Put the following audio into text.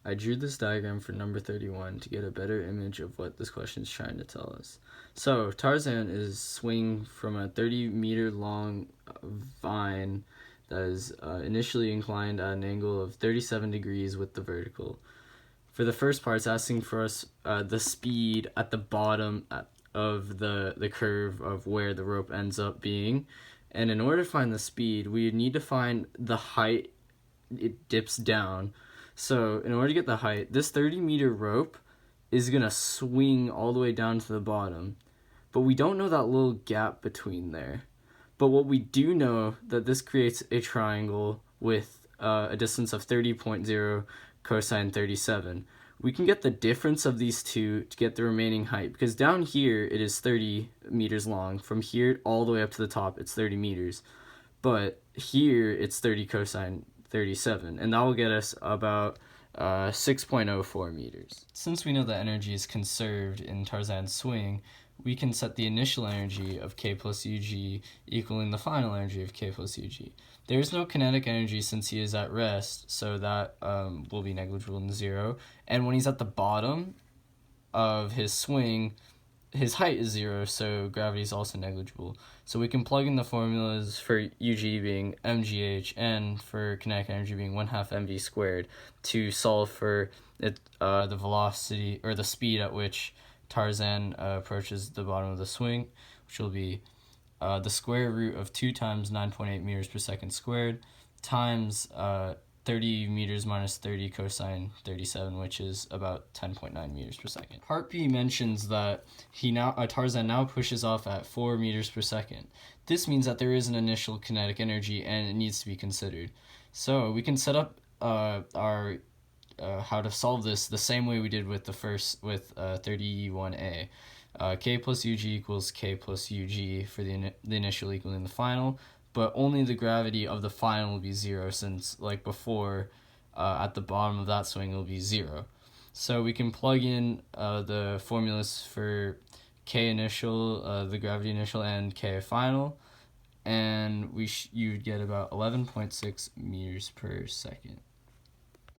I drew this diagram for number 31 to get a better image of what this question is trying to tell us. So Tarzan is swinging from a 30-meter long vine that is initially inclined at an angle of 37 degrees with the vertical. For the first part, it's asking for us the speed at the bottom of the curve of where the rope ends up being. And in order to find the speed, we need to find the height it dips down. So in order to get the height, this 30-meter rope is going to swing all the way down to the bottom. But we don't know that little gap between there. But what we do know that this creates a triangle with a distance of 30.0 cosine 37. We can get the difference of these two to get the remaining height, because down here it is 30 meters long. From here all the way up to the top it's 30 meters. But here it's 30 cosine 37, and that will get us about 6.04 meters. Since we know that energy is conserved in Tarzan's swing, we can set the initial energy of k plus ug equaling the final energy of k plus ug. There is no kinetic energy since he is at rest, so that will be negligible and zero. And when he's at the bottom of his swing, his height is zero, so gravity is also negligible. So we can plug in the formulas for UG being mgh and for kinetic energy being 1/2 mv squared to solve for the velocity or the speed at which Tarzan approaches the bottom of the swing, which will be the square root of 2 times 9.8 meters per second squared times 30 meters minus 30 cosine 37, which is about 10.9 meters per second. Part B mentions that Tarzan now pushes off at 4 meters per second. This means that there is an initial kinetic energy and it needs to be considered. So we can set up our how to solve this the same way we did with 31A. K plus ug equals k plus ug for the initial equaling the final, but only the gravity of the final will be zero, since like before at the bottom of that swing it will be zero. So we can plug in the formulas for k initial, the gravity initial, and k final, and you'd get about 11.6 meters per second.